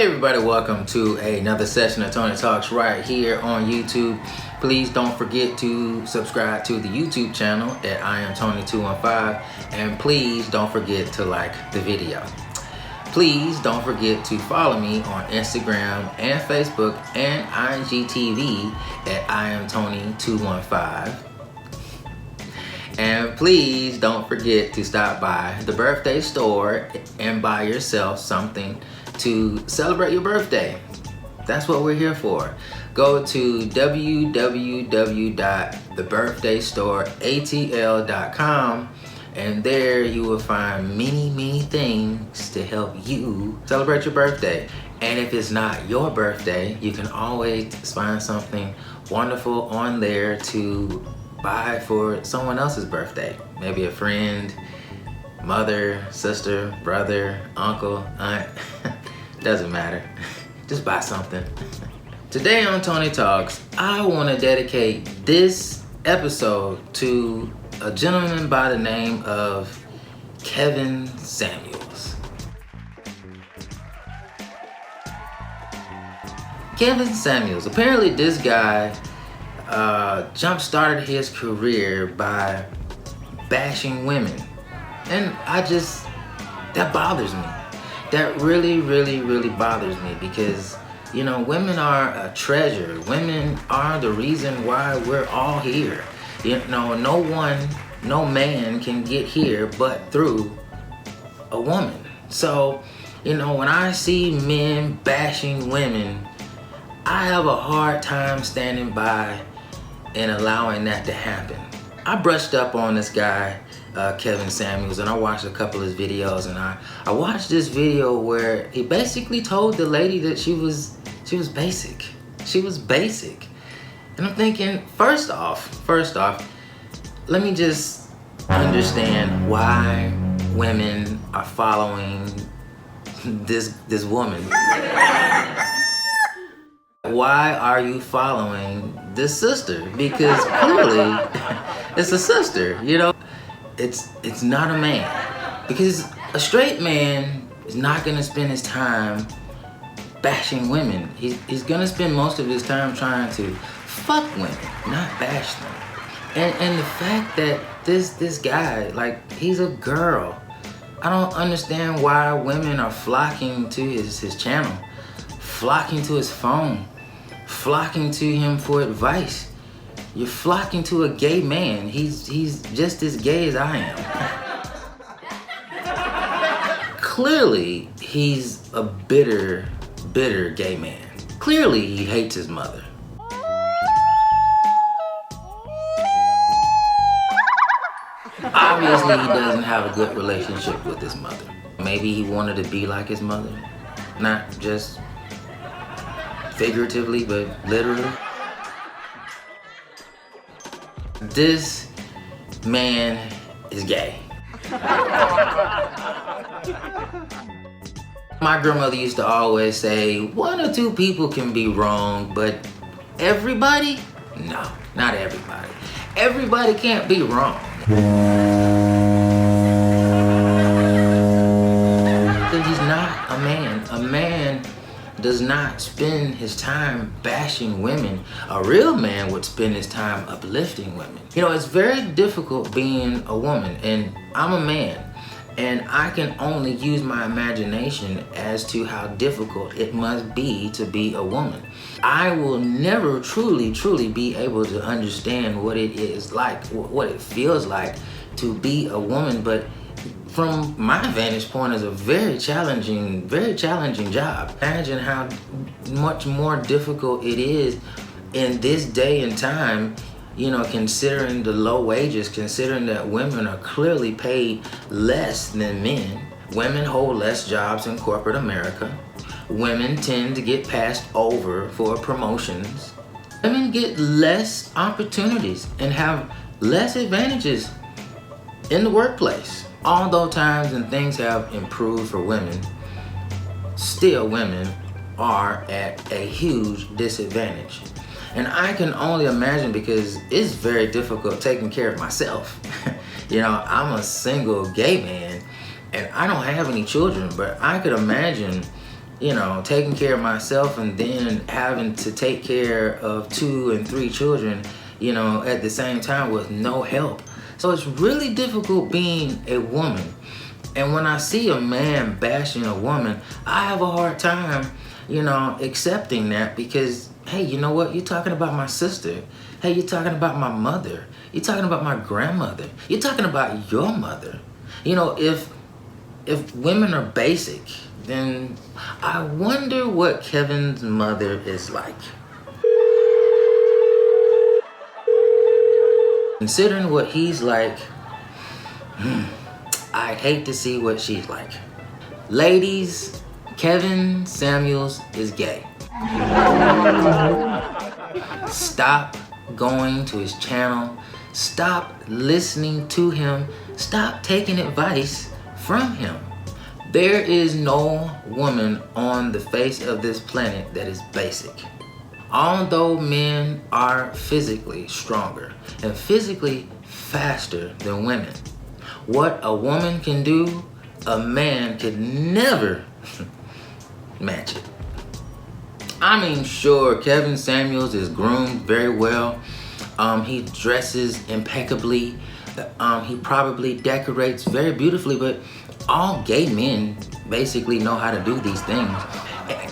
Hey everybody, welcome to another session of Tony Talks right here on YouTube. Please don't forget to subscribe to the YouTube channel at I am Tony 215, and please don't forget to like the video. Please don't forget to follow me on Instagram and Facebook and IGTV at I am Tony 215. And please don't forget to stop by the birthday store and buy yourself something to celebrate your birthday. That's what we're here for. Go to www.thebirthdaystoreatl.com, and there you will find many things to help you celebrate your birthday. And if it's not your birthday, you can always find something wonderful on there to buy for someone else's birthday. Maybe a friend, mother, sister, brother, uncle, aunt. Doesn't matter. Just buy something. Today on Tony Talks, I want to dedicate this episode to a gentleman by the name of Kevin Samuels. Kevin Samuels. Apparently this guy jump-started his career by bashing women. And that bothers me. That really bothers me because, you know, women are a treasure. Women are the reason why we're all here. You know, no man can get here but through a woman. So, you know, when I see men bashing women, I have a hard time standing by and allowing that to happen. I brushed up on this guy, Kevin Samuels, and I watched a couple of his videos, and I watched this video where he basically told the lady that she was basic. She was basic. And I'm thinking, first off, let me just understand why women are following this woman. Why are you following this sister? Because clearly it's a sister, you know? It's not a man. Because a straight man is not gonna spend his time bashing women. He's gonna spend most of his time trying to fuck women, not bash them. And the fact that this guy, like, he's a girl. I don't understand why women are flocking to his channel, flocking to his phone, flocking to him for advice. You're flocking to a gay man. He's just as gay as I am. Clearly, he's a bitter gay man. Clearly, he hates his mother. Obviously, he doesn't have a good relationship with his mother. Maybe he wanted to be like his mother. Not just figuratively, but literally. This man is gay. My grandmother used to always say, one or two people can be wrong, but everybody? No, not everybody. Everybody can't be wrong. He's not a man. A man does not spend his time bashing women. A real man would spend his time uplifting women. You know, it's very difficult being a woman, and I'm a man, and I can only use my imagination as to how difficult it must be to be a woman. I will never truly be able to understand what it is like, what it feels like to be a woman, but from my vantage point, is a very challenging job. Imagine how much more difficult it is in this day and time, you know, considering the low wages, considering that women are clearly paid less than men. Women hold less jobs in corporate America. Women tend to get passed over for promotions. Women get less opportunities and have less advantages in the workplace. Although times and things have improved for women, still women are at a huge disadvantage. And I can only imagine, because it's very difficult taking care of myself. You know, I'm a single gay man and I don't have any children, but I could imagine taking care of myself and then having to take care of 2 and 3 children, at the same time with no help. So it's really difficult being a woman. And when I see a man bashing a woman, I have a hard time, accepting that, because, hey, you know what? You're talking about my sister. Hey, you're talking about my mother. You're talking about my grandmother. You're talking about your mother. If women are basic, then I wonder what Kevin's mother is like. Considering what he's like, I hate to see what she's like. Ladies, Kevin Samuels is gay. Stop going to his channel. Stop listening to him. Stop taking advice from him. There is no woman on the face of this planet that is basic. Although men are physically stronger and physically faster than women, what a woman can do, a man could never match it. I mean, sure, Kevin Samuels is groomed very well. He dresses impeccably. He probably decorates very beautifully, but all gay men basically know how to do these things.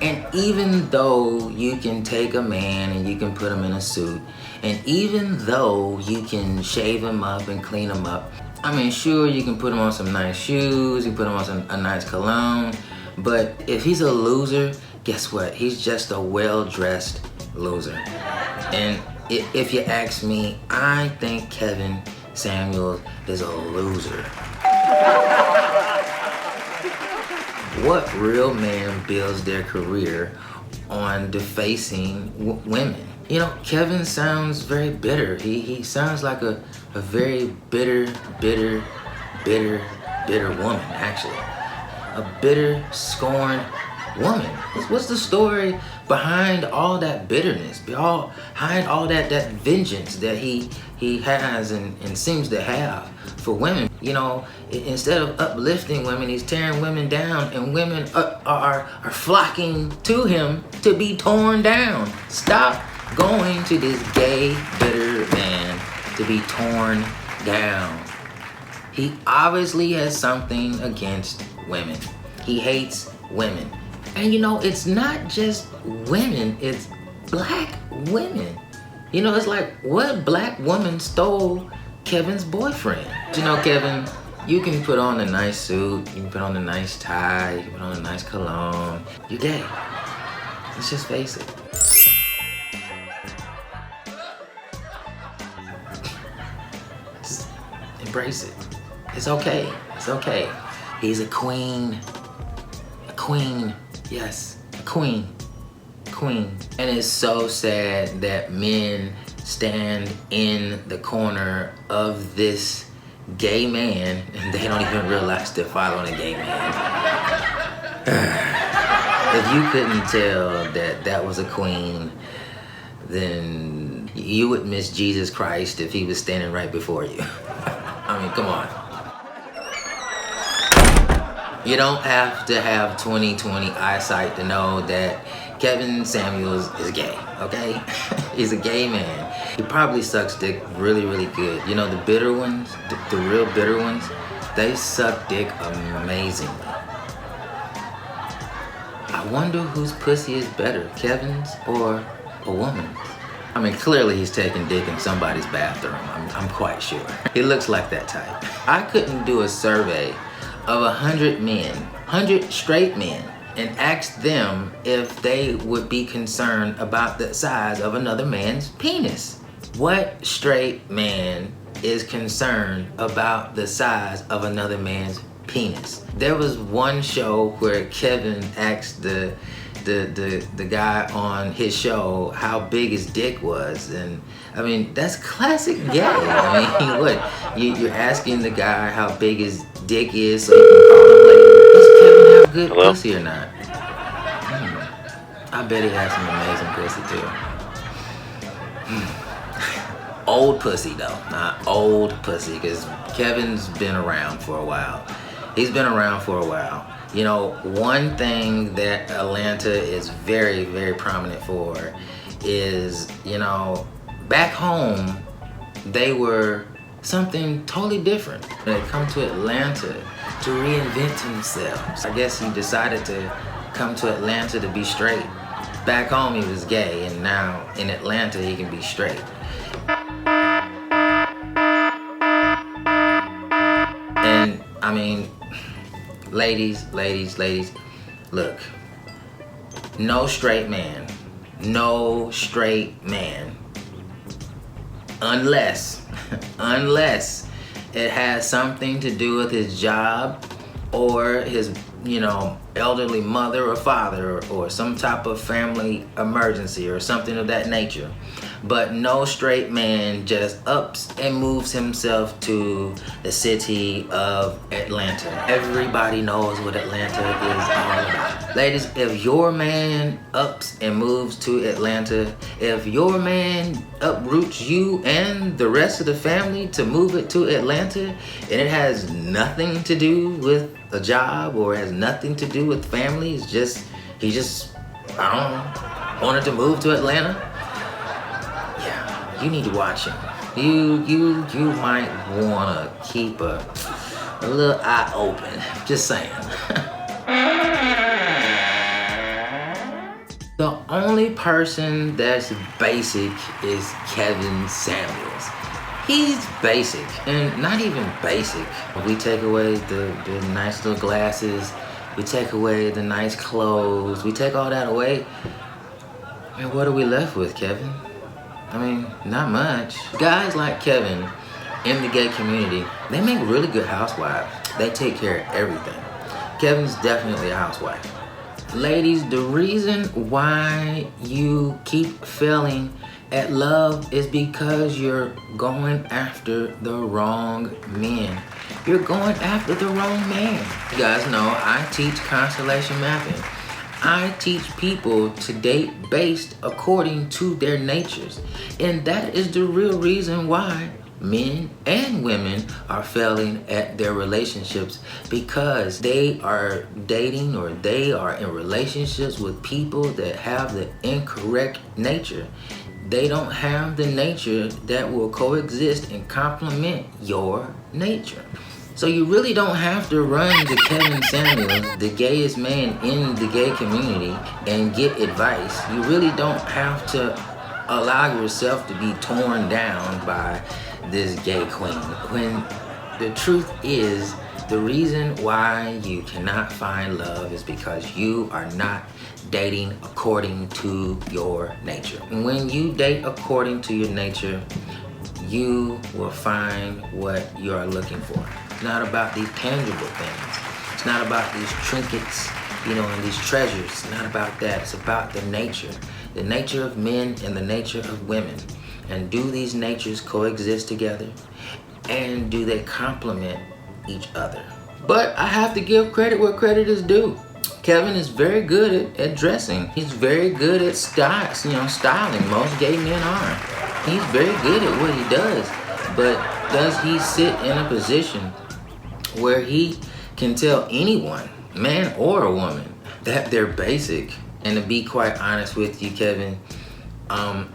And even though you can take a man and you can put him in a suit, and even though you can shave him up and clean him up, I mean, sure, you can put him on some nice shoes, you put him on a nice cologne, but if he's a loser, guess what? He's just a well-dressed loser. And if you ask me, I think Kevin Samuels is a loser. What real man builds their career on defacing women? Kevin sounds very bitter. He sounds like a very bitter woman, actually. A bitter, scorned woman. What's the story behind all that bitterness, behind all that vengeance that he has and seems to have for women? Instead of uplifting women, he's tearing women down, and women are flocking to him to be torn down. Stop going to this gay, bitter man to be torn down. He obviously has something against women. He hates women. And it's not just women, it's black women. It's like, what black woman stole Kevin's boyfriend? Kevin, you can put on a nice suit, you can put on a nice tie, you can put on a nice cologne. You're gay. Let's just face it. Just embrace it. It's okay. It's okay. He's a queen. A queen. Yes, a queen. Queen. And it's so sad that men stand in the corner of this gay man and they don't even realize they're following a gay man. If you couldn't tell that was a queen, then you would miss Jesus Christ if he was standing right before you. I mean, come on. You don't have to have 20/20 eyesight to know that Kevin Samuels is gay, okay? He's a gay man. He probably sucks dick really, really good. The bitter ones, the real bitter ones, they suck dick amazingly. I wonder whose pussy is better, Kevin's or a woman's? I mean, clearly he's taking dick in somebody's bathroom. I'm quite sure. He looks like that type. I couldn't do a survey of 100 men, 100 straight men, and ask them if they would be concerned about the size of another man's penis. What straight man is concerned about the size of another man's penis? There was one show where Kevin asked the guy on his show how big his dick was, and I mean, that's classic gay. I mean, what? You're asking the guy how big his dick is so you can call him later. Does Kevin have good pussy or not? I bet he has some amazing pussy too. Old pussy though, not old pussy, because Kevin's been around for a while. He's been around for a while. You know, one thing that Atlanta is very, very prominent for is, you know, back home, they were something totally different. They come to Atlanta to reinvent themselves. I guess he decided to come to Atlanta to be straight. Back home he was gay, and now in Atlanta he can be straight. And I mean, ladies, look, no straight man, unless it has something to do with his job or his, you know, elderly mother or father, or some type of family emergency or something of that nature. But no straight man just ups and moves himself to the city of Atlanta. Everybody knows what Atlanta is all about. Ladies, if your man ups and moves to Atlanta, if your man uproots you and the rest of the family to move it to Atlanta, and it has nothing to do with a job or has nothing to do with family, it's just, he just, I don't know, wanted to move to Atlanta, you need to watch him. You might wanna keep a little eye open. Just saying. The only person that's basic is Kevin Samuels. He's basic, and not even basic. We take away the nice little glasses, we take away the nice clothes, we take all that away, and what are we left with, Kevin? I mean, not much. Guys like Kevin in the gay community, they make really good housewives. They take care of everything. Kevin's definitely a housewife. Ladies, the reason why you keep failing at love is because you're going after the wrong men. You're going after the wrong man. You guys know I teach constellation mapping. I teach people to date based according to their natures. And that is the real reason why men and women are failing at their relationships, because they are dating or they are in relationships with people that have the incorrect nature. They don't have the nature that will coexist and complement your nature. So you really don't have to run to Kevin Samuels, the gayest man in the gay community, and get advice. You really don't have to allow yourself to be torn down by this gay queen. When the truth is, the reason why you cannot find love is because you are not dating according to your nature. And when you date according to your nature, you will find what you are looking for. It's not about these tangible things. It's not about these trinkets, you know, and these treasures. It's not about that. It's about the nature of men and the nature of women. And do these natures coexist together? And do they complement each other? But I have to give credit where credit is due. Kevin is very good at dressing. He's very good at styling. Most gay men are. He's very good at what he does. But does he sit in a position where he can tell anyone, man or a woman, that they're basic? And to be quite honest with you, Kevin,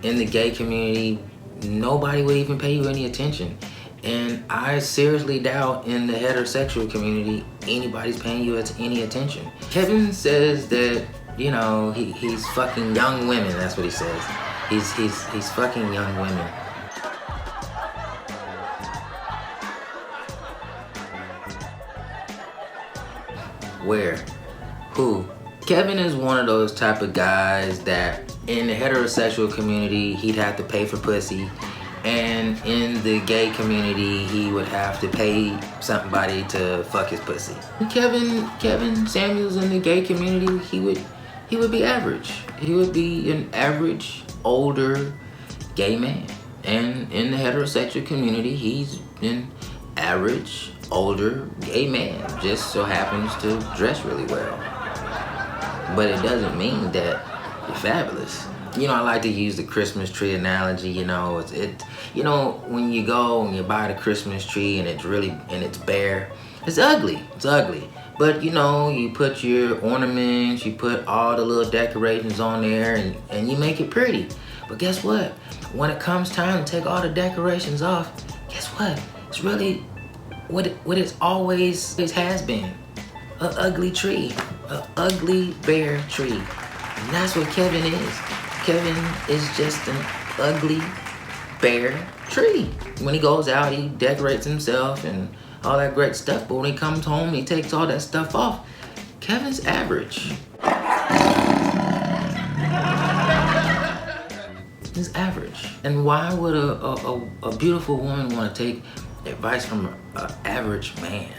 in the gay community, nobody would even pay you any attention. And I seriously doubt in the heterosexual community, anybody's paying you any attention. Kevin says that, you know, he's fucking young women. That's what he says. He's fucking young women. Where? Who? Kevin is one of those type of guys that in the heterosexual community, he'd have to pay for pussy. And in the gay community, he would have to pay somebody to fuck his pussy. Kevin Samuels in the gay community, he would be average. He would be an average, older gay man. And in the heterosexual community, he's an average, older gay man. Just so happens to dress really well. But it doesn't mean that you're fabulous. You know, I like to use the Christmas tree analogy. You know, you know, when you go and you buy the Christmas tree and it's bare, it's ugly. It's ugly. But you know, you put your ornaments, you put all the little decorations on there, and you make it pretty. But guess what? When it comes time to take all the decorations off, guess what? It's really what it always has been. An ugly tree. An ugly, bare tree. And that's what Kevin is. Kevin is just an ugly, bare tree. When he goes out, he decorates himself and all that great stuff, but when he comes home, he takes all that stuff off. Kevin's average. He's average. And why would a beautiful woman want to take advice from an average man?